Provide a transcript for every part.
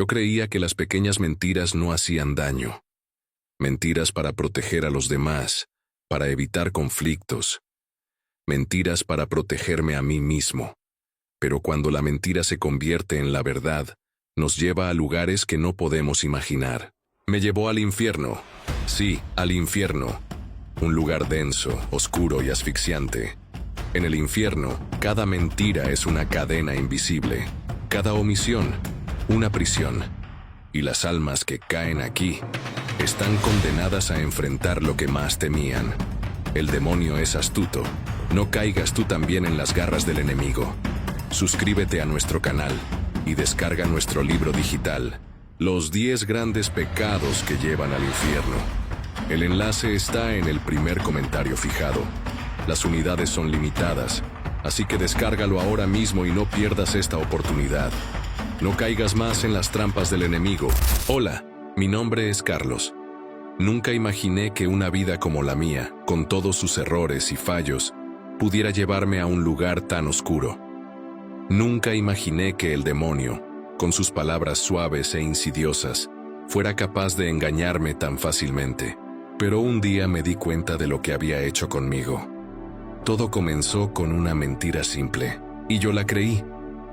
Yo creía que las pequeñas mentiras no hacían daño. Mentiras para proteger a los demás, para evitar conflictos. Mentiras para protegerme a mí mismo. Pero cuando la mentira se convierte en la verdad, nos lleva a lugares que no podemos imaginar. Me llevó al infierno. Sí, al infierno. Un lugar denso, oscuro y asfixiante. En el infierno, cada mentira es una cadena invisible. Cada omisión, una prisión. Y las almas que caen aquí están condenadas a enfrentar lo que más temían. El demonio es astuto. No caigas tú también en las garras del enemigo. Suscríbete a nuestro canal y descarga nuestro libro digital, Los 10 grandes pecados que llevan al infierno. El enlace está en el primer comentario fijado. Las unidades son limitadas, así que descárgalo ahora mismo y no pierdas esta oportunidad. No caigas más en las trampas del enemigo. Hola, mi nombre es Carlos. Nunca imaginé que una vida como la mía, con todos sus errores y fallos, pudiera llevarme a un lugar tan oscuro. Nunca imaginé que el demonio, con sus palabras suaves e insidiosas, fuera capaz de engañarme tan fácilmente. Pero un día me di cuenta de lo que había hecho conmigo. Todo comenzó con una mentira simple, y yo la creí.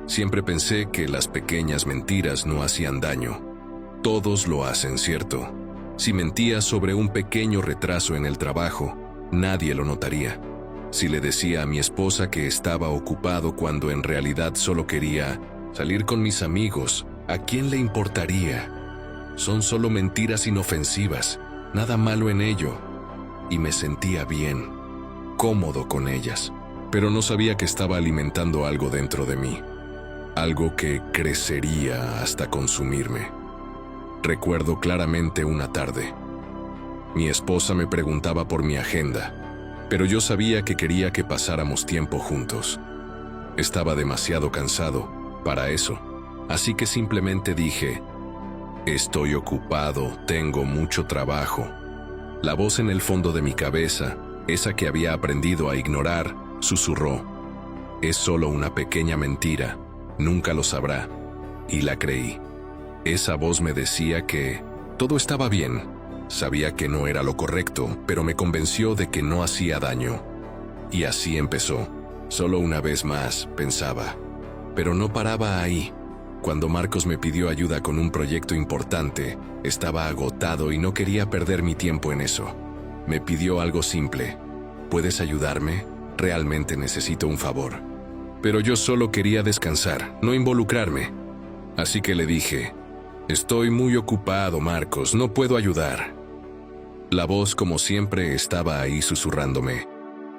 Siempre pensé que las pequeñas mentiras no hacían daño. Todos lo hacen, ¿cierto? Si mentía sobre un pequeño retraso en el trabajo, nadie lo notaría. Si le decía a mi esposa que estaba ocupado cuando en realidad solo quería salir con mis amigos, ¿a quién le importaría? Son solo mentiras inofensivas, nada malo en ello. Y me sentía bien, cómodo con ellas. Pero no sabía que estaba alimentando algo dentro de mí. Algo que crecería hasta consumirme. Recuerdo claramente una tarde. Mi esposa me preguntaba por mi agenda, pero yo sabía que quería que pasáramos tiempo juntos. Estaba demasiado cansado para eso, así que simplemente dije: estoy ocupado, tengo mucho trabajo. La voz en el fondo de mi cabeza, esa que había aprendido a ignorar, susurró: es solo una pequeña mentira, nunca lo sabrá. Y la creí. Esa voz me decía que todo estaba bien. Sabía que no era lo correcto, pero me convenció de que no hacía daño. Y así empezó. Solo una vez más, pensaba. Pero no paraba ahí. Cuando Marcos me pidió ayuda con un proyecto importante, estaba agotado y no quería perder mi tiempo en eso. Me pidió algo simple: ¿puedes ayudarme? Realmente necesito un favor. Pero yo solo quería descansar, no involucrarme. Así que le dije: estoy muy ocupado, Marcos, no puedo ayudar. La voz, como siempre, estaba ahí susurrándome: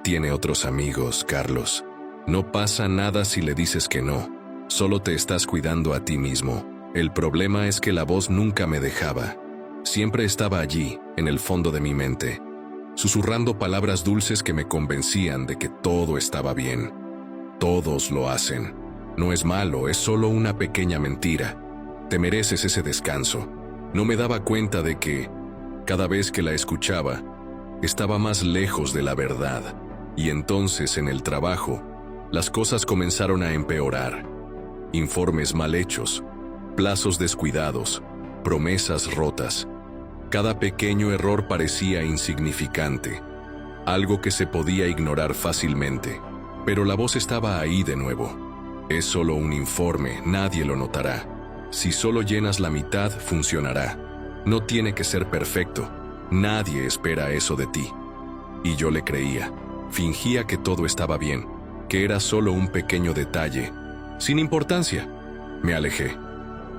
tiene otros amigos, Carlos. No pasa nada si le dices que no. Solo te estás cuidando a ti mismo. El problema es que la voz nunca me dejaba. Siempre estaba allí, en el fondo de mi mente, susurrando palabras dulces que me convencían de que todo estaba bien. Todos lo hacen. No es malo, es solo una pequeña mentira. Te mereces ese descanso. No me daba cuenta de que, cada vez que la escuchaba, estaba más lejos de la verdad. Y entonces, en el trabajo, las cosas comenzaron a empeorar. Informes mal hechos, plazos descuidados, promesas rotas. Cada pequeño error parecía insignificante, algo que se podía ignorar fácilmente. Pero la voz estaba ahí de nuevo. Es solo un informe, nadie lo notará. Si solo llenas la mitad, funcionará. No tiene que ser perfecto. Nadie espera eso de ti. Y yo le creía. Fingía que todo estaba bien, que era solo un pequeño detalle, sin importancia. Me alejé.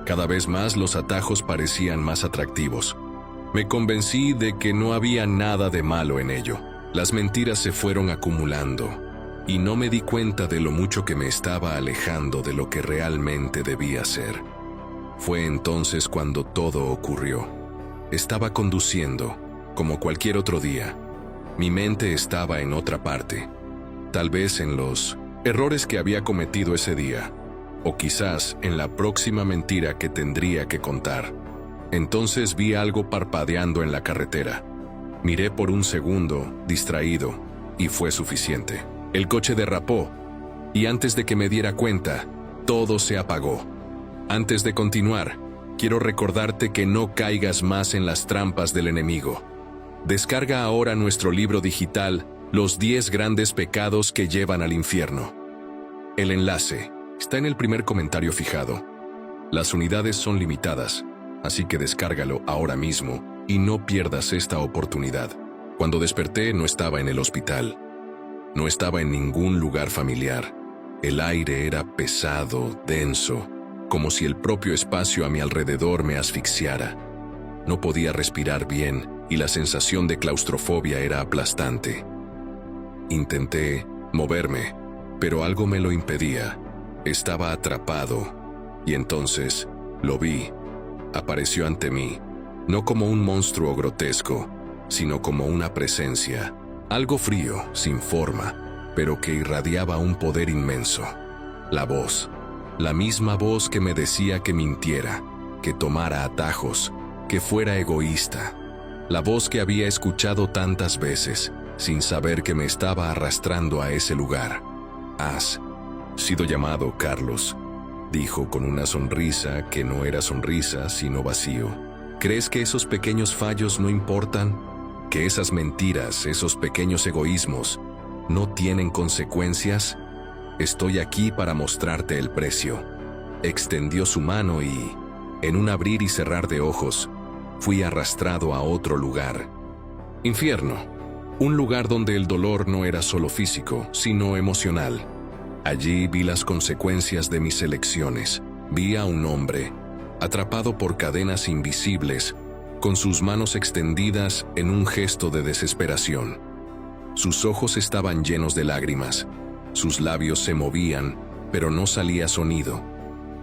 Cada vez más los atajos parecían más atractivos. Me convencí de que no había nada de malo en ello. Las mentiras se fueron acumulando, y no me di cuenta de lo mucho que me estaba alejando de lo que realmente debía ser. Fue entonces cuando todo ocurrió. Estaba conduciendo, como cualquier otro día. Mi mente estaba en otra parte. Tal vez en los errores que había cometido ese día, o quizás en la próxima mentira que tendría que contar. Entonces vi algo parpadeando en la carretera. Miré por un segundo, distraído, y fue suficiente. El coche derrapó, y antes de que me diera cuenta, todo se apagó. Antes de continuar, quiero recordarte que no caigas más en las trampas del enemigo. Descarga ahora nuestro libro digital, Los 10 grandes pecados que llevan al infierno. El enlace está en el primer comentario fijado. Las unidades son limitadas, así que descárgalo ahora mismo y no pierdas esta oportunidad. Cuando desperté no estaba en el hospital. No estaba en ningún lugar familiar. El aire era pesado, denso, como si el propio espacio a mi alrededor me asfixiara. No podía respirar bien y la sensación de claustrofobia era aplastante. Intenté moverme, pero algo me lo impedía. Estaba atrapado, y entonces lo vi. Apareció ante mí, no como un monstruo grotesco, sino como una presencia, algo frío, sin forma, pero que irradiaba un poder inmenso. La voz, la misma voz que me decía que mintiera, que tomara atajos, que fuera egoísta. La voz que había escuchado tantas veces, sin saber que me estaba arrastrando a ese lugar. Has sido llamado, Carlos, dijo con una sonrisa que no era sonrisa, sino vacío. ¿Crees que esos pequeños fallos no importan? ¿Que esas mentiras, esos pequeños egoísmos, no tienen consecuencias? Estoy aquí para mostrarte el precio. Extendió su mano y, en un abrir y cerrar de ojos, fui arrastrado a otro lugar. Infierno, un lugar donde el dolor no era solo físico, sino emocional. Allí vi las consecuencias de mis elecciones. Vi a un hombre, atrapado por cadenas invisibles, con sus manos extendidas en un gesto de desesperación. Sus ojos estaban llenos de lágrimas. Sus labios se movían, pero no salía sonido.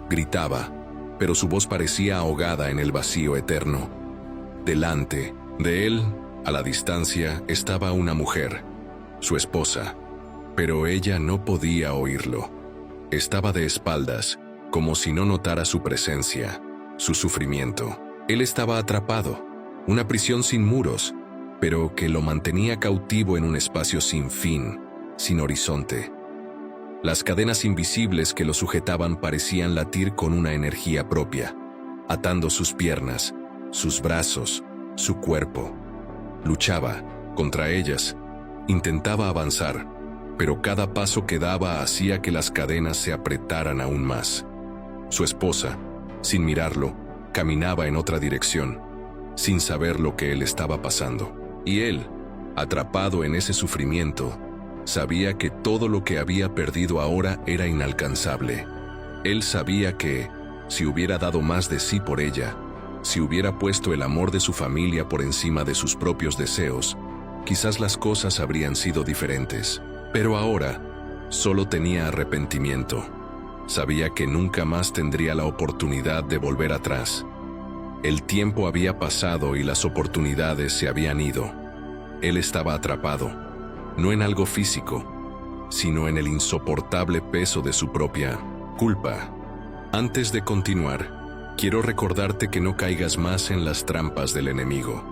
Gritaba, pero su voz parecía ahogada en el vacío eterno. Delante de él, a la distancia, estaba una mujer, su esposa, pero ella no podía oírlo. Estaba de espaldas, como si no notara su presencia, su sufrimiento. Él estaba atrapado, una prisión sin muros, pero que lo mantenía cautivo en un espacio sin fin, sin horizonte. Las cadenas invisibles que lo sujetaban parecían latir con una energía propia, atando sus piernas, sus brazos, su cuerpo. Luchaba contra ellas, intentaba avanzar, pero cada paso que daba hacía que las cadenas se apretaran aún más. Su esposa, sin mirarlo, caminaba en otra dirección, sin saber lo que él estaba pasando. Y él, atrapado en ese sufrimiento, sabía que todo lo que había perdido ahora era inalcanzable. Él sabía que, si hubiera dado más de sí por ella, si hubiera puesto el amor de su familia por encima de sus propios deseos, quizás las cosas habrían sido diferentes. Pero ahora, solo tenía arrepentimiento. Sabía que nunca más tendría la oportunidad de volver atrás. El tiempo había pasado y las oportunidades se habían ido. Él estaba atrapado, no en algo físico, sino en el insoportable peso de su propia culpa. Antes de continuar, quiero recordarte que no caigas más en las trampas del enemigo.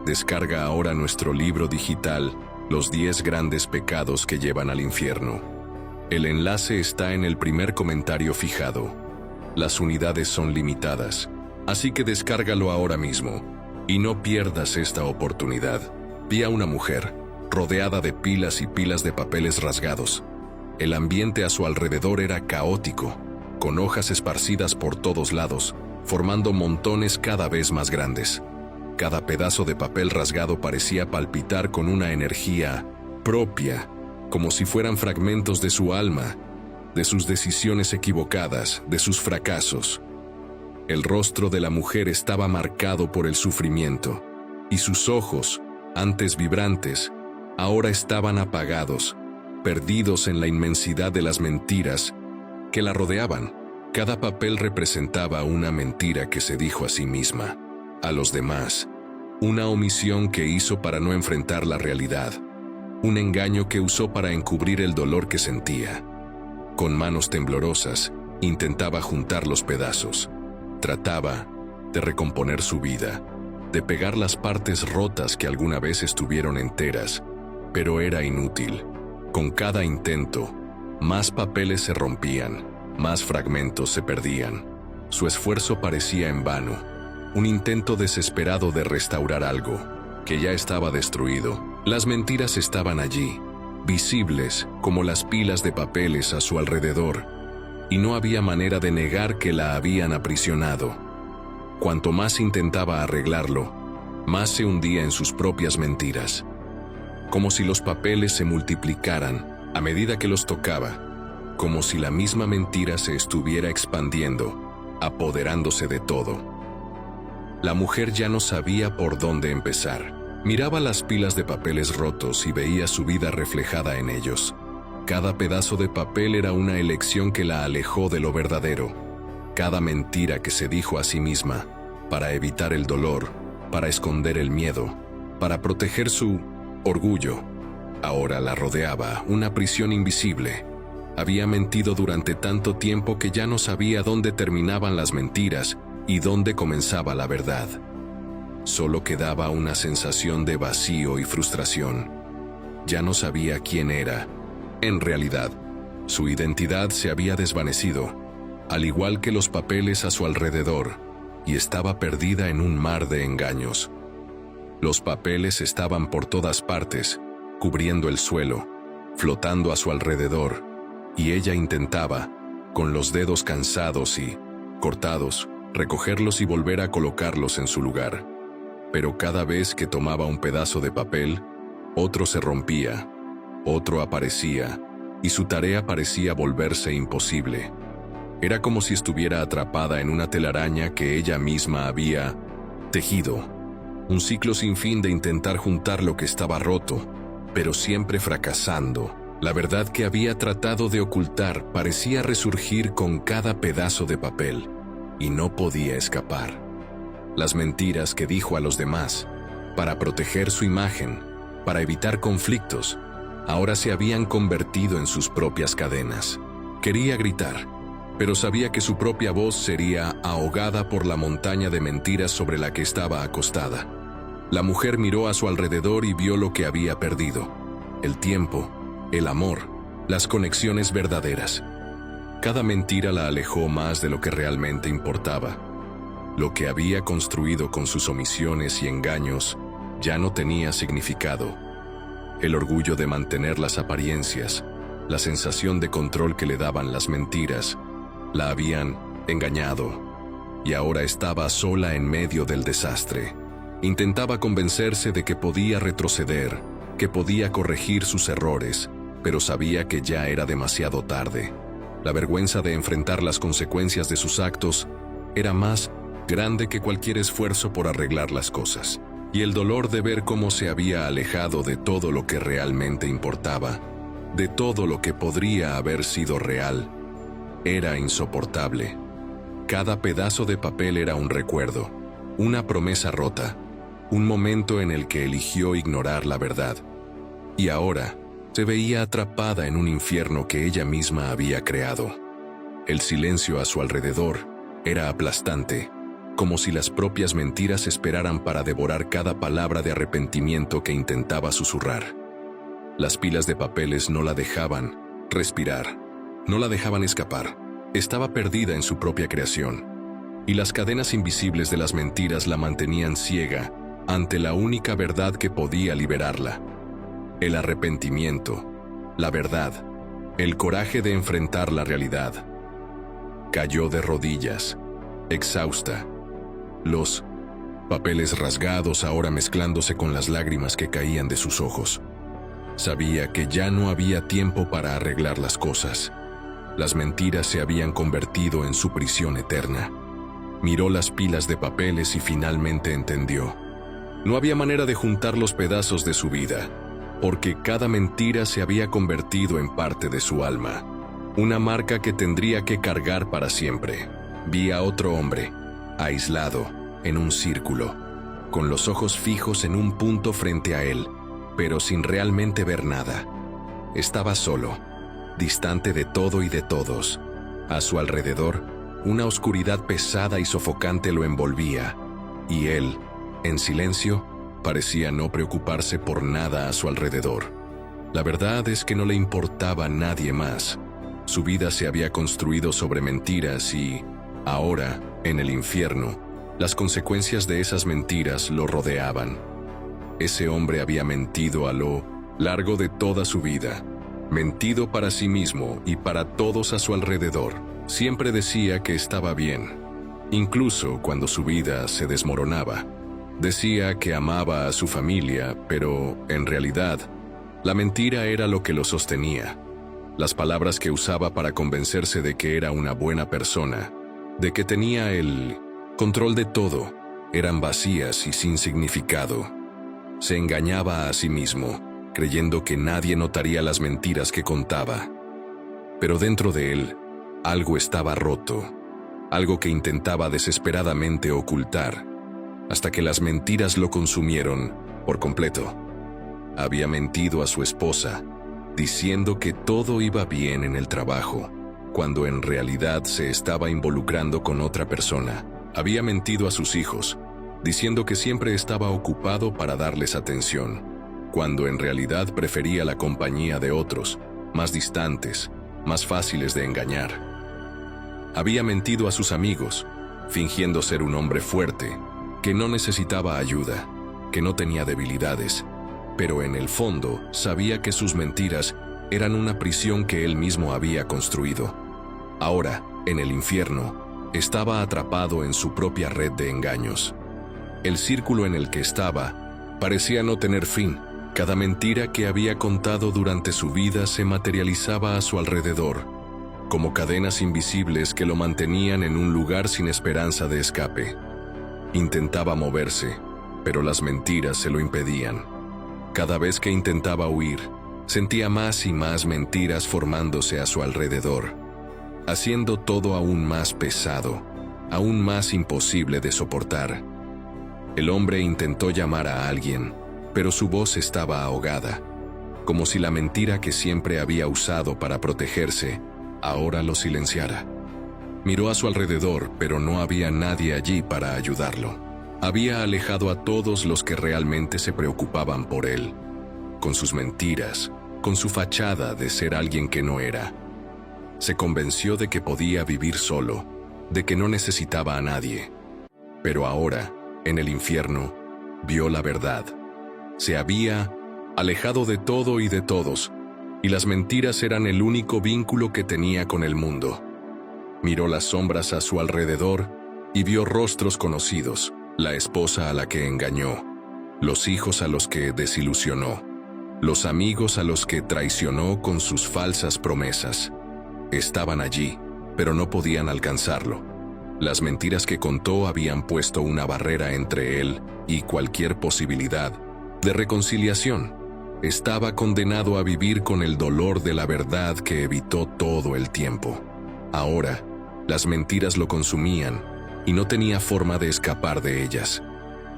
Descarga ahora nuestro libro digital, Los 10 grandes pecados que llevan al infierno. El enlace está en el primer comentario fijado. Las unidades son limitadas, así que descárgalo ahora mismo y no pierdas esta oportunidad. Vi a una mujer, rodeada de pilas y pilas de papeles rasgados. El ambiente a su alrededor era caótico, con hojas esparcidas por todos lados, formando montones cada vez más grandes. Cada pedazo de papel rasgado parecía palpitar con una energía propia, como si fueran fragmentos de su alma, de sus decisiones equivocadas, de sus fracasos. El rostro de la mujer estaba marcado por el sufrimiento, y sus ojos, antes vibrantes, ahora estaban apagados, perdidos en la inmensidad de las mentiras que la rodeaban. Cada papel representaba una mentira que se dijo a sí misma, a los demás, una omisión que hizo para no enfrentar la realidad, un engaño que usó para encubrir el dolor que sentía. Con manos temblorosas, intentaba juntar los pedazos. Trataba de recomponer su vida, de pegar las partes rotas que alguna vez estuvieron enteras, pero era inútil. Con cada intento, más papeles se rompían, más fragmentos se perdían. Su esfuerzo parecía en vano, un intento desesperado de restaurar algo que ya estaba destruido. Las mentiras estaban allí, visibles como las pilas de papeles a su alrededor, y no había manera de negar que la habían aprisionado. Cuanto más intentaba arreglarlo, más se hundía en sus propias mentiras, como si los papeles se multiplicaran a medida que los tocaba, como si la misma mentira se estuviera expandiendo, apoderándose de todo. La mujer ya no sabía por dónde empezar. Miraba las pilas de papeles rotos y veía su vida reflejada en ellos. Cada pedazo de papel era una elección que la alejó de lo verdadero. Cada mentira que se dijo a sí misma, para evitar el dolor, para esconder el miedo, para proteger su orgullo, ahora la rodeaba una prisión invisible. Había mentido durante tanto tiempo que ya no sabía dónde terminaban las mentiras y dónde comenzaba la verdad. Solo quedaba una sensación de vacío y frustración. Ya no sabía quién era. En realidad, su identidad se había desvanecido, al igual que los papeles a su alrededor, y estaba perdida en un mar de engaños. Los papeles estaban por todas partes, cubriendo el suelo, flotando a su alrededor, y ella intentaba, con los dedos cansados y cortados, recogerlos y volver a colocarlos en su lugar. Pero cada vez que tomaba un pedazo de papel, otro se rompía, otro aparecía, y su tarea parecía volverse imposible. Era como si estuviera atrapada en una telaraña que ella misma había tejido, un ciclo sin fin de intentar juntar lo que estaba roto, pero siempre fracasando. La verdad que había tratado de ocultar parecía resurgir con cada pedazo de papel, y no podía escapar. Las mentiras que dijo a los demás, para proteger su imagen, para evitar conflictos, ahora se habían convertido en sus propias cadenas. Quería gritar, pero sabía que su propia voz sería ahogada por la montaña de mentiras sobre la que estaba acostada. La mujer miró a su alrededor y vio lo que había perdido: el tiempo, el amor, las conexiones verdaderas. Cada mentira la alejó más de lo que realmente importaba. Lo que había construido con sus omisiones y engaños ya no tenía significado. El orgullo de mantener las apariencias, la sensación de control que le daban las mentiras, la habían engañado, y ahora estaba sola en medio del desastre. Intentaba convencerse de que podía retroceder, que podía corregir sus errores, pero sabía que ya era demasiado tarde. La vergüenza de enfrentar las consecuencias de sus actos era más grande que cualquier esfuerzo por arreglar las cosas, y el dolor de ver cómo se había alejado de todo lo que realmente importaba, de todo lo que podría haber sido real, era insoportable. Cada pedazo de papel era un recuerdo, una promesa rota, un momento en el que eligió ignorar la verdad, y ahora se veía atrapada en un infierno que ella misma había creado. El silencio a su alrededor era aplastante, como si las propias mentiras esperaran para devorar cada palabra de arrepentimiento que intentaba susurrar. Las pilas de papeles no la dejaban respirar, no la dejaban escapar. Estaba perdida en su propia creación, y las cadenas invisibles de las mentiras la mantenían ciega ante la única verdad que podía liberarla: el arrepentimiento, la verdad, el coraje de enfrentar la realidad. Cayó de rodillas, exhausta, los papeles rasgados ahora mezclándose con las lágrimas que caían de sus ojos. Sabía que ya no había tiempo para arreglar las cosas. Las mentiras se habían convertido en su prisión eterna. Miró las pilas de papeles y finalmente entendió. No había manera de juntar los pedazos de su vida, porque cada mentira se había convertido en parte de su alma, una marca que tendría que cargar para siempre. Vi a otro hombre, aislado, en un círculo, con los ojos fijos en un punto frente a él, pero sin realmente ver nada. Estaba solo, distante de todo y de todos. A su alrededor, una oscuridad pesada y sofocante lo envolvía, y él, en silencio, parecía no preocuparse por nada a su alrededor. La verdad es que no le importaba a nadie más. Su vida se había construido sobre mentiras y Ahora, en el infierno, las consecuencias de esas mentiras lo rodeaban. Ese hombre había mentido a lo largo de toda su vida, mentido para sí mismo y para todos a su alrededor. Siempre decía que estaba bien, incluso cuando su vida se desmoronaba. Decía que amaba a su familia, pero, en realidad, la mentira era lo que lo sostenía. Las palabras que usaba para convencerse de que era una buena persona, de que tenía el control de todo, eran vacías y sin significado. Se engañaba a sí mismo, creyendo que nadie notaría las mentiras que contaba. Pero dentro de él, algo estaba roto, algo que intentaba desesperadamente ocultar, hasta que las mentiras lo consumieron por completo. Había mentido a su esposa, diciendo que todo iba bien en el trabajo, cuando en realidad se estaba involucrando con otra persona. Había mentido a sus hijos, diciendo que siempre estaba ocupado para darles atención, cuando en realidad prefería la compañía de otros, más distantes, más fáciles de engañar. Había mentido a sus amigos, fingiendo ser un hombre fuerte, que no necesitaba ayuda, que no tenía debilidades, pero en el fondo sabía que sus mentiras eran una prisión que él mismo había construido. Ahora, en el infierno, estaba atrapado en su propia red de engaños. El círculo en el que estaba parecía no tener fin. Cada mentira que había contado durante su vida se materializaba a su alrededor, como cadenas invisibles que lo mantenían en un lugar sin esperanza de escape. Intentaba moverse, pero las mentiras se lo impedían. Cada vez que intentaba huir, sentía más y más mentiras formándose a su alrededor, haciendo todo aún más pesado, aún más imposible de soportar. El hombre intentó llamar a alguien, pero su voz estaba ahogada, como si la mentira que siempre había usado para protegerse ahora lo silenciara. Miró a su alrededor, pero no había nadie allí para ayudarlo. Había alejado a todos los que realmente se preocupaban por él, con sus mentiras, con su fachada de ser alguien que no era. Se convenció de que podía vivir solo, de que no necesitaba a nadie. Pero ahora, en el infierno, vio la verdad. Se había alejado de todo y de todos, y las mentiras eran el único vínculo que tenía con el mundo. Miró las sombras a su alrededor y vio rostros conocidos, la esposa a la que engañó, los hijos a los que desilusionó, los amigos a los que traicionó con sus falsas promesas. Estaban allí, pero no podían alcanzarlo. Las mentiras que contó habían puesto una barrera entre él y cualquier posibilidad de reconciliación. Estaba condenado a vivir con el dolor de la verdad que evitó todo el tiempo. Ahora, las mentiras lo consumían y no tenía forma de escapar de ellas.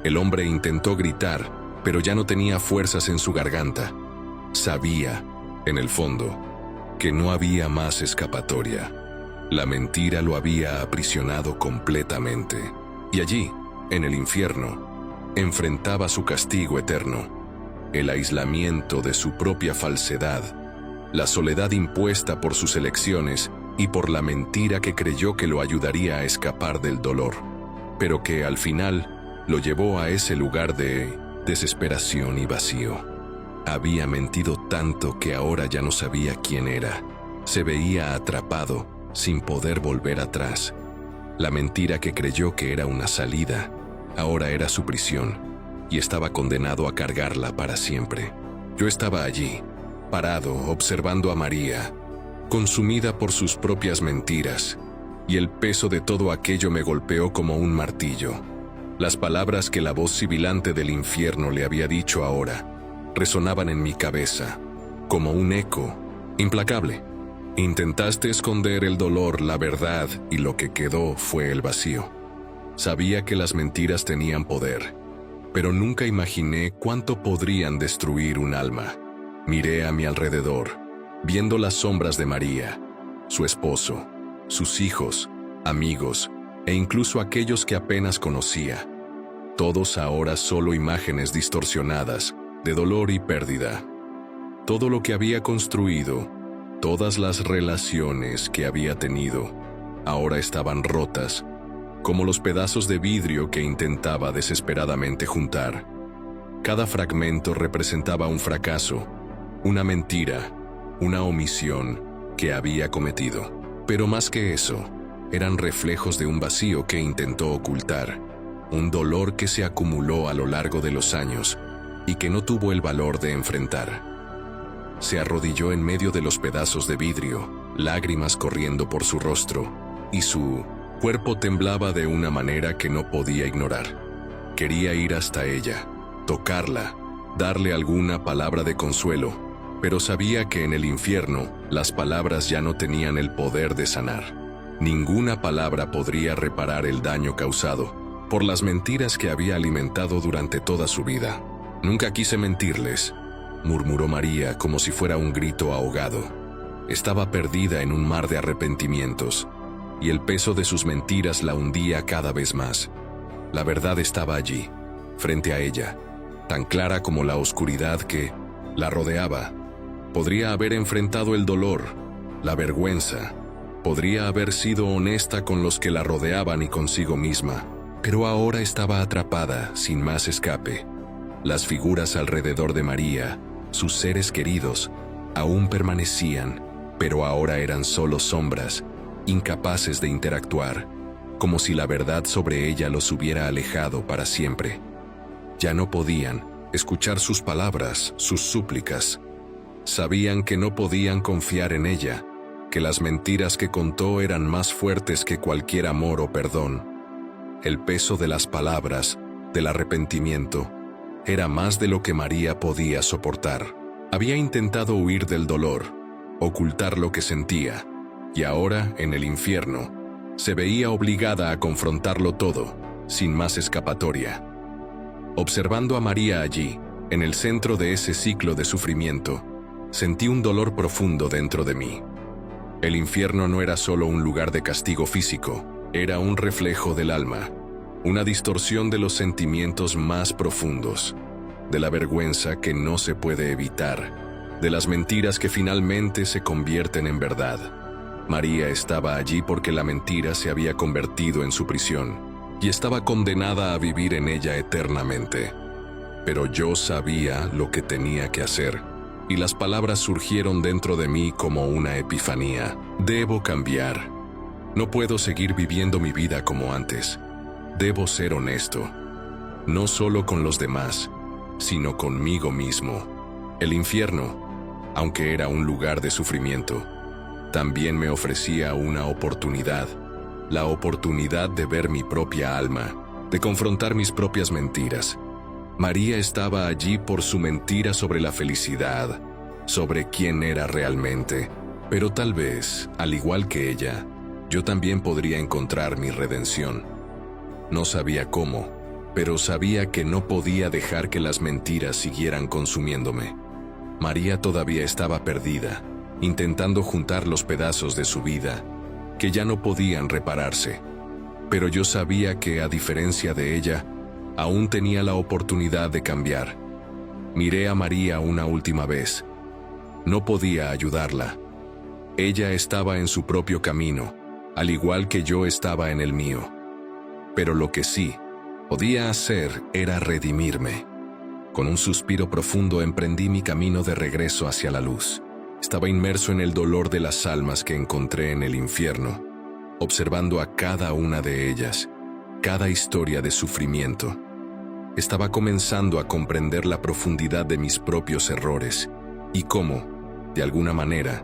El hombre intentó gritar, pero ya no tenía fuerzas en su garganta. Sabía, en el fondo, que no había más escapatoria. La mentira lo había aprisionado completamente. Y allí, en el infierno, enfrentaba su castigo eterno, el aislamiento de su propia falsedad, la soledad impuesta por sus elecciones y por la mentira que creyó que lo ayudaría a escapar del dolor, pero que al final lo llevó a ese lugar de desesperación y vacío. Había mentido tanto que ahora ya no sabía quién era. Se veía atrapado, sin poder volver atrás. La mentira que creyó que era una salida, ahora era su prisión, y estaba condenado a cargarla para siempre. Yo estaba allí, parado, observando a María, consumida por sus propias mentiras, y el peso de todo aquello me golpeó como un martillo. Las palabras que la voz sibilante del infierno le había dicho ahora resonaban en mi cabeza, como un eco implacable. Intentaste esconder el dolor, la verdad, y lo que quedó fue el vacío. Sabía que las mentiras tenían poder, pero nunca imaginé cuánto podrían destruir un alma. Miré a mi alrededor, viendo las sombras de María, su esposo, sus hijos, amigos, e incluso aquellos que apenas conocía. Todos ahora solo imágenes distorsionadas, de dolor y pérdida. Todo lo que había construido, todas las relaciones que había tenido, ahora estaban rotas, como los pedazos de vidrio que intentaba desesperadamente juntar. Cada fragmento representaba un fracaso, una mentira, una omisión que había cometido. Pero más que eso, eran reflejos de un vacío que intentó ocultar, un dolor que se acumuló a lo largo de los años y que no tuvo el valor de enfrentar. Se arrodilló en medio de los pedazos de vidrio, lágrimas corriendo por su rostro, y su cuerpo temblaba de una manera que no podía ignorar. Quería ir hasta ella, tocarla, darle alguna palabra de consuelo, pero sabía que en el infierno las palabras ya no tenían el poder de sanar. Ninguna palabra podría reparar el daño causado por las mentiras que había alimentado durante toda su vida. «Nunca quise mentirles», murmuró María como si fuera un grito ahogado. Estaba perdida en un mar de arrepentimientos, y el peso de sus mentiras la hundía cada vez más. La verdad estaba allí, frente a ella, tan clara como la oscuridad que la rodeaba. Podría haber enfrentado el dolor, la vergüenza, podría haber sido honesta con los que la rodeaban y consigo misma, pero ahora estaba atrapada, sin más escape. Las figuras alrededor de María, sus seres queridos, aún permanecían, pero ahora eran solo sombras, incapaces de interactuar, como si la verdad sobre ella los hubiera alejado para siempre. Ya no podían escuchar sus palabras, sus súplicas. Sabían que no podían confiar en ella, que las mentiras que contó eran más fuertes que cualquier amor o perdón. El peso de las palabras, del arrepentimiento, era más de lo que María podía soportar. Había intentado huir del dolor, ocultar lo que sentía, y ahora, en el infierno, se veía obligada a confrontarlo todo, sin más escapatoria. Observando a María allí, en el centro de ese ciclo de sufrimiento, sentí un dolor profundo dentro de mí. El infierno no era solo un lugar de castigo físico, era un reflejo del alma, una distorsión de los sentimientos más profundos, de la vergüenza que no se puede evitar, de las mentiras que finalmente se convierten en verdad. María estaba allí porque la mentira se había convertido en su prisión y estaba condenada a vivir en ella eternamente. Pero yo sabía lo que tenía que hacer, y las palabras surgieron dentro de mí como una epifanía. Debo cambiar. No puedo seguir viviendo mi vida como antes. Debo ser honesto, no solo con los demás, sino conmigo mismo. El infierno, aunque era un lugar de sufrimiento, también me ofrecía una oportunidad, la oportunidad de ver mi propia alma, de confrontar mis propias mentiras. María estaba allí por su mentira sobre la felicidad, sobre quién era realmente, pero tal vez, al igual que ella, yo también podría encontrar mi redención. No sabía cómo, pero sabía que no podía dejar que las mentiras siguieran consumiéndome. María todavía estaba perdida, intentando juntar los pedazos de su vida, que ya no podían repararse. Pero yo sabía que, a diferencia de ella, aún tenía la oportunidad de cambiar. Miré a María una última vez. No podía ayudarla. Ella estaba en su propio camino, al igual que yo estaba en el mío. Pero lo que sí podía hacer era redimirme. Con un suspiro profundo emprendí mi camino de regreso hacia la luz. Estaba inmerso en el dolor de las almas que encontré en el infierno, observando a cada una de ellas, cada historia de sufrimiento. Estaba comenzando a comprender la profundidad de mis propios errores y cómo, de alguna manera,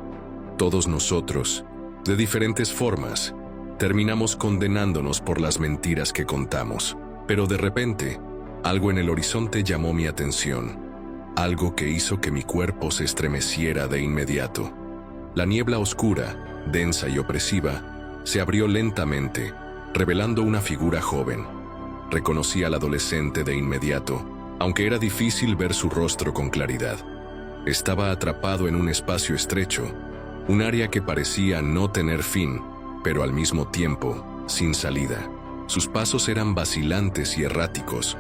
todos nosotros, de diferentes formas, terminamos condenándonos por las mentiras que contamos. Pero de repente, algo en el horizonte llamó mi atención, algo que hizo que mi cuerpo se estremeciera de inmediato. La niebla oscura, densa y opresiva, se abrió lentamente, revelando una figura joven. Reconocí al adolescente de inmediato, aunque era difícil ver su rostro con claridad. Estaba atrapado en un espacio estrecho, un área que parecía no tener fin, pero al mismo tiempo, sin salida. Sus pasos eran vacilantes y erráticos,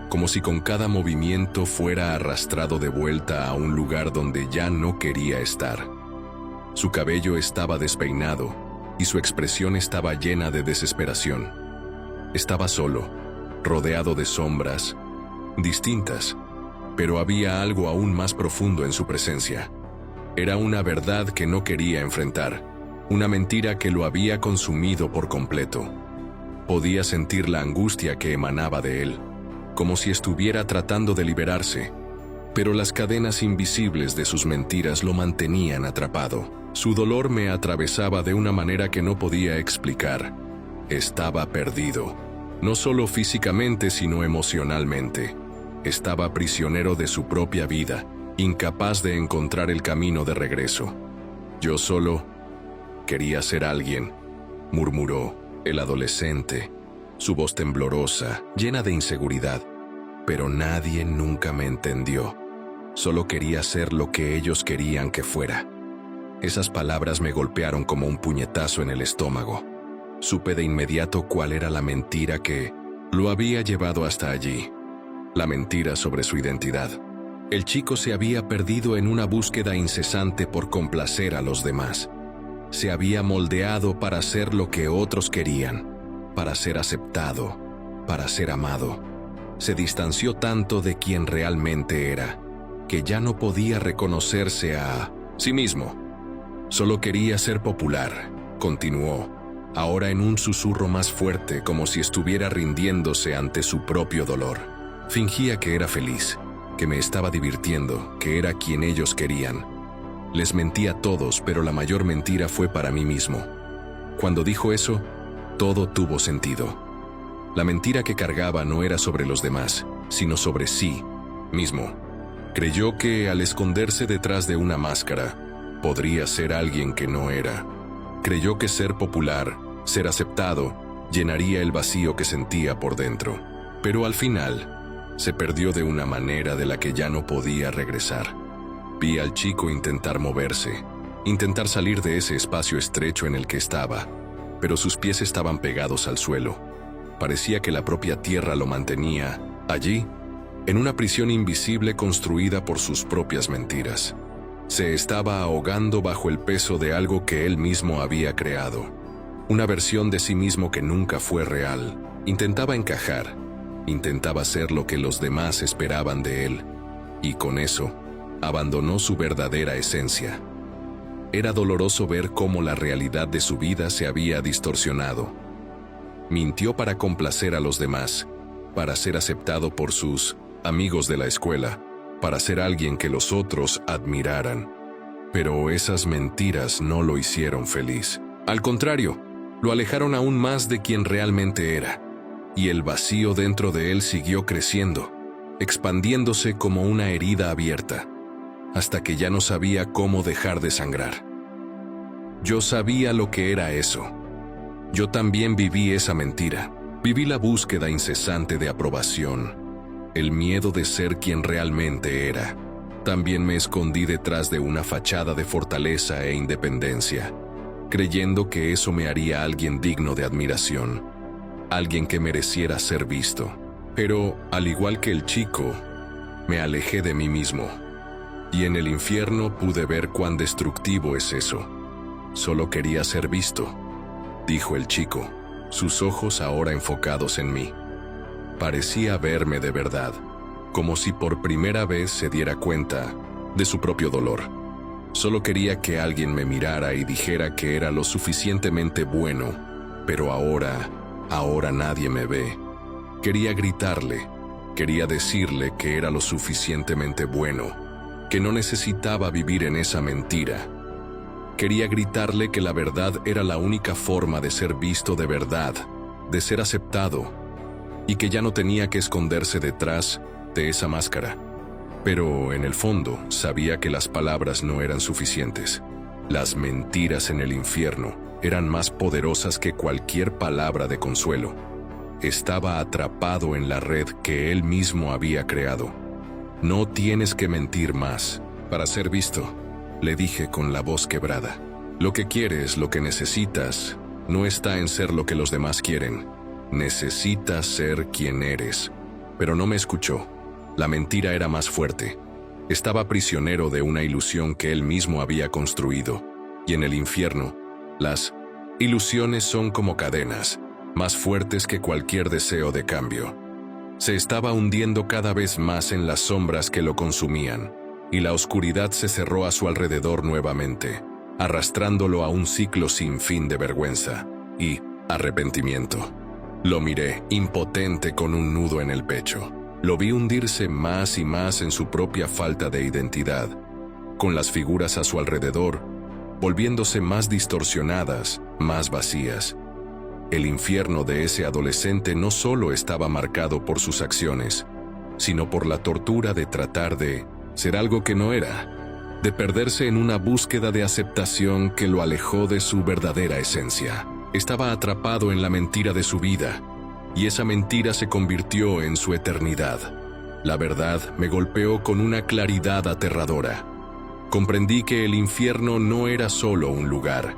como si con cada movimiento fuera arrastrado de vuelta a un lugar donde ya no quería estar. Su cabello estaba despeinado, y su expresión estaba llena de desesperación. Estaba solo, rodeado de sombras, distintas, pero había algo aún más profundo en su presencia. Era una verdad que no quería enfrentar, una mentira que lo había consumido por completo. Podía sentir la angustia que emanaba de él, como si estuviera tratando de liberarse, pero las cadenas invisibles de sus mentiras lo mantenían atrapado. Su dolor me atravesaba de una manera que no podía explicar. Estaba perdido, no solo físicamente sino emocionalmente. Estaba prisionero de su propia vida, incapaz de encontrar el camino de regreso. Yo solo quería ser alguien, murmuró el adolescente, su voz temblorosa, llena de inseguridad. Pero nadie nunca me entendió. Solo quería ser lo que ellos querían que fuera. Esas palabras me golpearon como un puñetazo en el estómago. Supe de inmediato cuál era la mentira que lo había llevado hasta allí. La mentira sobre su identidad. El chico se había perdido en una búsqueda incesante por complacer a los demás. Se había moldeado para ser lo que otros querían, para ser aceptado, para ser amado. Se distanció tanto de quien realmente era, que ya no podía reconocerse a sí mismo. Solo quería ser popular, continuó, ahora en un susurro más fuerte, como si estuviera rindiéndose ante su propio dolor. Fingía que era feliz, que me estaba divirtiendo, que era quien ellos querían. Les mentí a todos, pero la mayor mentira fue para mí mismo. Cuando dijo eso, todo tuvo sentido. La mentira que cargaba no era sobre los demás, sino sobre sí mismo. Creyó que al esconderse detrás de una máscara, podría ser alguien que no era. Creyó que ser popular, ser aceptado, llenaría el vacío que sentía por dentro. Pero al final, se perdió de una manera de la que ya no podía regresar. Vi al chico intentar moverse, intentar salir de ese espacio estrecho en el que estaba, pero sus pies estaban pegados al suelo. Parecía que la propia tierra lo mantenía allí, en una prisión invisible construida por sus propias mentiras. Se estaba ahogando bajo el peso de algo que él mismo había creado. Una versión de sí mismo que nunca fue real. Intentaba encajar, intentaba ser lo que los demás esperaban de él, y con eso, abandonó su verdadera esencia. Era doloroso ver cómo la realidad de su vida se había distorsionado. Mintió para complacer a los demás, para ser aceptado por sus amigos de la escuela, para ser alguien que los otros admiraran. Pero esas mentiras no lo hicieron feliz. Al contrario, lo alejaron aún más de quien realmente era, y el vacío dentro de él siguió creciendo, expandiéndose como una herida abierta, hasta que ya no sabía cómo dejar de sangrar. Yo sabía lo que era eso. Yo también viví esa mentira. Viví la búsqueda incesante de aprobación, el miedo de ser quien realmente era. También me escondí detrás de una fachada de fortaleza e independencia, creyendo que eso me haría alguien digno de admiración, alguien que mereciera ser visto. Pero, al igual que el chico, me alejé de mí mismo. Y en el infierno pude ver cuán destructivo es eso. Solo quería ser visto, dijo el chico, sus ojos ahora enfocados en mí. Parecía verme de verdad, como si por primera vez se diera cuenta de su propio dolor. Solo quería que alguien me mirara y dijera que era lo suficientemente bueno, pero ahora nadie me ve. Quería gritarle, quería decirle que era lo suficientemente bueno, que no necesitaba vivir en esa mentira. Quería gritarle que la verdad era la única forma de ser visto de verdad, de ser aceptado, y que ya no tenía que esconderse detrás de esa máscara. Pero en el fondo sabía que las palabras no eran suficientes. Las mentiras en el infierno eran más poderosas que cualquier palabra de consuelo. Estaba atrapado en la red que él mismo había creado. No tienes que mentir más para ser visto, le dije con la voz quebrada. Lo que quieres, lo que necesitas, no está en ser lo que los demás quieren. Necesitas ser quien eres. Pero no me escuchó. La mentira era más fuerte. Estaba prisionero de una ilusión que él mismo había construido. Y en el infierno, las Ilusiones son como cadenas, más fuertes que cualquier deseo de cambio. Se estaba hundiendo cada vez más en las sombras que lo consumían, y la oscuridad se cerró a su alrededor nuevamente, arrastrándolo a un ciclo sin fin de vergüenza y arrepentimiento. Lo miré, impotente, con un nudo en el pecho. Lo vi hundirse más y más en su propia falta de identidad, con las figuras a su alrededor, volviéndose más distorsionadas, más vacías. El infierno de ese adolescente no solo estaba marcado por sus acciones, sino por la tortura de tratar de ser algo que no era, de perderse en una búsqueda de aceptación que lo alejó de su verdadera esencia. Estaba atrapado en la mentira de su vida, y esa mentira se convirtió en su eternidad. La verdad me golpeó con una claridad aterradora. Comprendí que el infierno no era solo un lugar,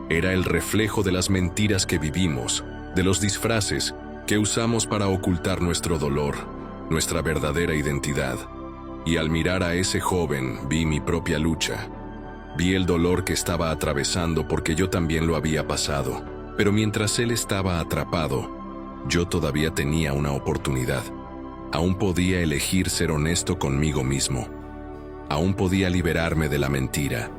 era el reflejo de las mentiras que vivimos, de los disfraces que usamos para ocultar nuestro dolor, nuestra verdadera identidad. Y al mirar a ese joven, vi mi propia lucha. Vi el dolor que estaba atravesando porque yo también lo había pasado. Pero mientras él estaba atrapado, yo todavía tenía una oportunidad. Aún podía elegir ser honesto conmigo mismo. Aún podía liberarme de la mentira.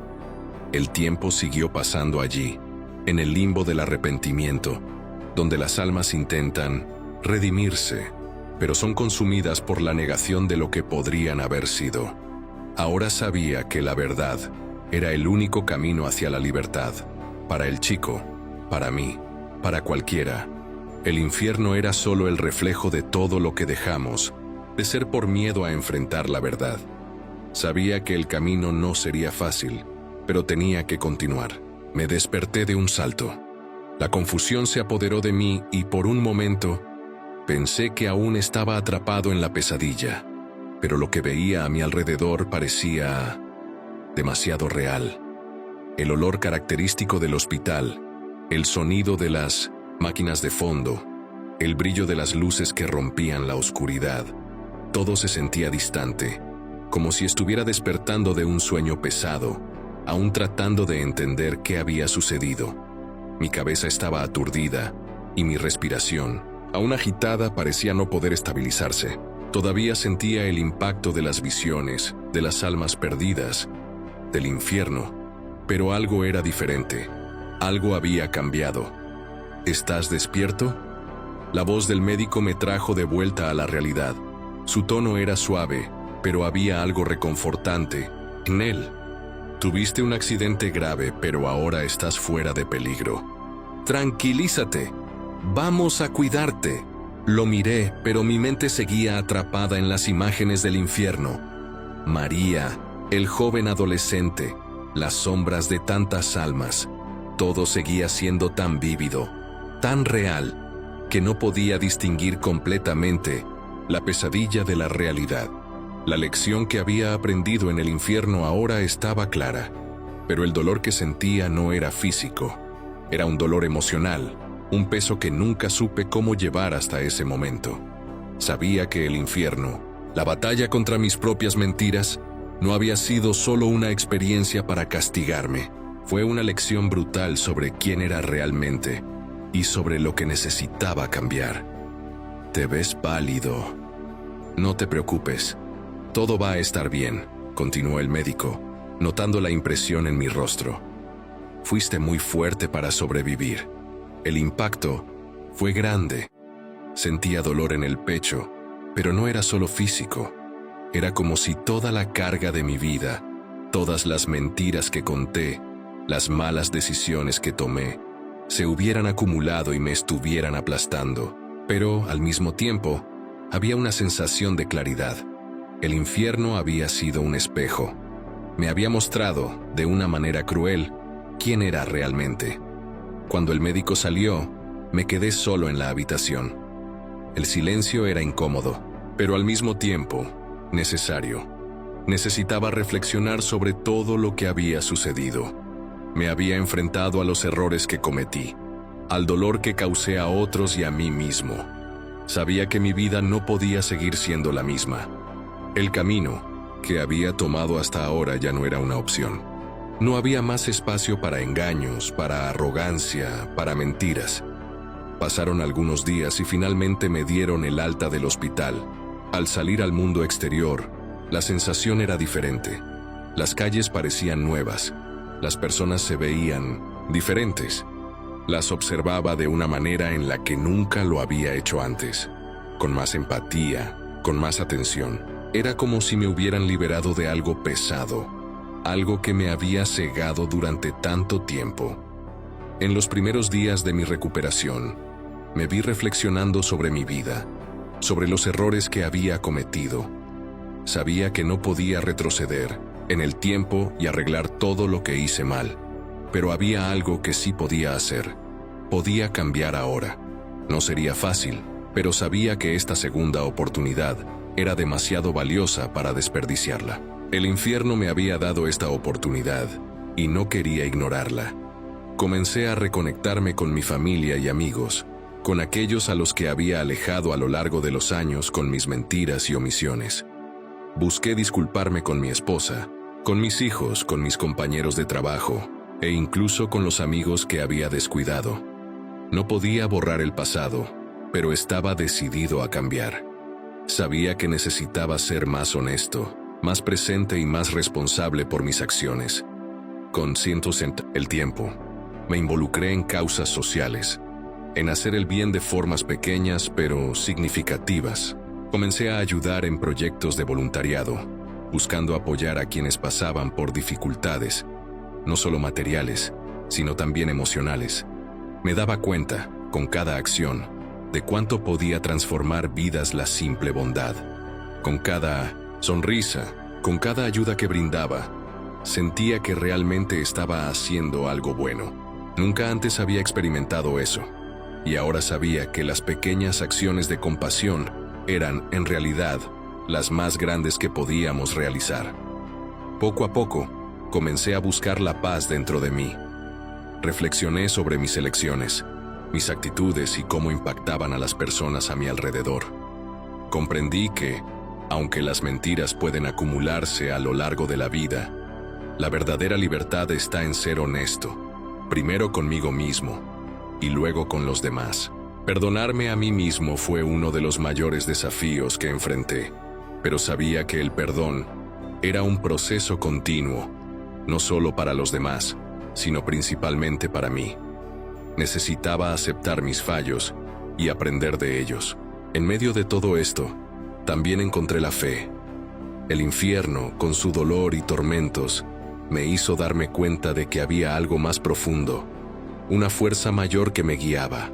El tiempo siguió pasando allí, en el limbo del arrepentimiento, donde las almas intentan redimirse, pero son consumidas por la negación de lo que podrían haber sido. Ahora sabía que la verdad era el único camino hacia la libertad, para el chico, para mí, para cualquiera. El infierno era solo el reflejo de todo lo que dejamos de ser por miedo a enfrentar la verdad. Sabía que el camino no sería fácil, pero tenía que continuar. Me desperté de un salto. La confusión se apoderó de mí y por un momento pensé que aún estaba atrapado en la pesadilla, pero lo que veía a mi alrededor parecía demasiado real. El olor característico del hospital, el sonido de las máquinas de fondo, el brillo de las luces que rompían la oscuridad, todo se sentía distante, como si estuviera despertando de un sueño pesado, aún tratando de entender qué había sucedido. Mi cabeza estaba aturdida y mi respiración, aún agitada, parecía no poder estabilizarse. Todavía sentía el impacto de las visiones, de las almas perdidas, del infierno, pero algo era diferente. Algo había cambiado. ¿Estás despierto? La voz del médico me trajo de vuelta a la realidad. Su tono era suave, pero había algo reconfortante en él. Tuviste un accidente grave, pero ahora estás fuera de peligro. Tranquilízate. Vamos a cuidarte. Lo miré, pero mi mente seguía atrapada en las imágenes del infierno. María, el joven adolescente, las sombras de tantas almas. Todo seguía siendo tan vívido, tan real, que no podía distinguir completamente la pesadilla de la realidad. La lección que había aprendido en el infierno ahora estaba clara, pero el dolor que sentía no era físico, era un dolor emocional, un peso que nunca supe cómo llevar hasta ese momento. Sabía que el infierno, la batalla contra mis propias mentiras, no había sido solo una experiencia para castigarme, fue una lección brutal sobre quién era realmente y sobre lo que necesitaba cambiar. Te ves pálido. No te preocupes. Todo va a estar bien, continuó el médico, notando la impresión en mi rostro. Fuiste muy fuerte para sobrevivir. El impacto fue grande. Sentía dolor en el pecho, pero no era solo físico. Era como si toda la carga de mi vida, todas las mentiras que conté, las malas decisiones que tomé, se hubieran acumulado y me estuvieran aplastando. Pero, al mismo tiempo, había una sensación de claridad. El infierno había sido un espejo. Me había mostrado, de una manera cruel, quién era realmente. Cuando el médico salió, me quedé solo en la habitación. El silencio era incómodo, pero al mismo tiempo, necesario. Necesitaba reflexionar sobre todo lo que había sucedido. Me había enfrentado a los errores que cometí, al dolor que causé a otros y a mí mismo. Sabía que mi vida no podía seguir siendo la misma. El camino que había tomado hasta ahora ya no era una opción. No había más espacio para engaños, para arrogancia, para mentiras. Pasaron algunos días y finalmente me dieron el alta del hospital. Al salir al mundo exterior, la sensación era diferente. Las calles parecían nuevas. Las personas se veían diferentes. Las observaba de una manera en la que nunca lo había hecho antes. Con más empatía, con más atención. Era como si me hubieran liberado de algo pesado, algo que me había cegado durante tanto tiempo. En los primeros días de mi recuperación, me vi reflexionando sobre mi vida, sobre los errores que había cometido. Sabía que no podía retroceder en el tiempo y arreglar todo lo que hice mal, pero había algo que sí podía hacer. Podía cambiar ahora. No sería fácil, pero sabía que esta segunda oportunidad era demasiado valiosa para desperdiciarla. El infierno me había dado esta oportunidad y no quería ignorarla. Comencé a reconectarme con mi familia y amigos, con aquellos a los que había alejado a lo largo de los años con mis mentiras y omisiones. Busqué disculparme con mi esposa, con mis hijos, con mis compañeros de trabajo e incluso con los amigos que había descuidado. No podía borrar el pasado, pero estaba decidido a cambiar. Sabía que necesitaba ser más honesto, más presente y más responsable por mis acciones. Conscientes en el tiempo, me involucré en causas sociales, en hacer el bien de formas pequeñas pero significativas. Comencé a ayudar en proyectos de voluntariado, buscando apoyar a quienes pasaban por dificultades, no solo materiales, sino también emocionales. Me daba cuenta, con cada acción, de cuánto podía transformar vidas la simple bondad. Con cada sonrisa, con cada ayuda que brindaba, sentía que realmente estaba haciendo algo bueno. Nunca antes había experimentado eso, y ahora sabía que las pequeñas acciones de compasión eran, en realidad, las más grandes que podíamos realizar. Poco a poco, comencé a buscar la paz dentro de mí. Reflexioné sobre mis elecciones, mis actitudes y cómo impactaban a las personas a mi alrededor. Comprendí que, aunque las mentiras pueden acumularse a lo largo de la vida, la verdadera libertad está en ser honesto, primero conmigo mismo y luego con los demás. Perdonarme a mí mismo fue uno de los mayores desafíos que enfrenté, pero sabía que el perdón era un proceso continuo, no solo para los demás, sino principalmente para mí. Necesitaba aceptar mis fallos y aprender de ellos. En medio de todo esto, también encontré la fe. El infierno, con su dolor y tormentos, me hizo darme cuenta de que había algo más profundo, una fuerza mayor que me guiaba.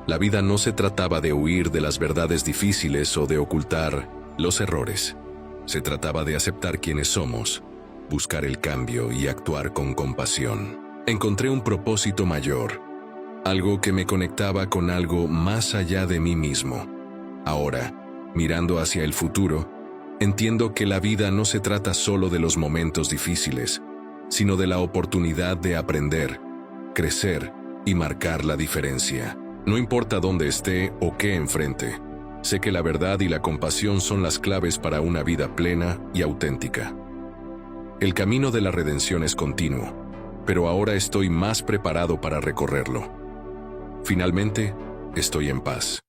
La vida no se trataba de huir de las verdades difíciles o de ocultar los errores. Se trataba de aceptar quienes somos, buscar el cambio y actuar con compasión. Encontré un propósito mayor, algo que me conectaba con algo más allá de mí mismo. Ahora, mirando hacia el futuro, entiendo que la vida no se trata solo de los momentos difíciles, sino de la oportunidad de aprender, crecer y marcar la diferencia. No importa dónde esté o qué enfrente, sé que la verdad y la compasión son las claves para una vida plena y auténtica. El camino de la redención es continuo, pero ahora estoy más preparado para recorrerlo. Finalmente, estoy en paz.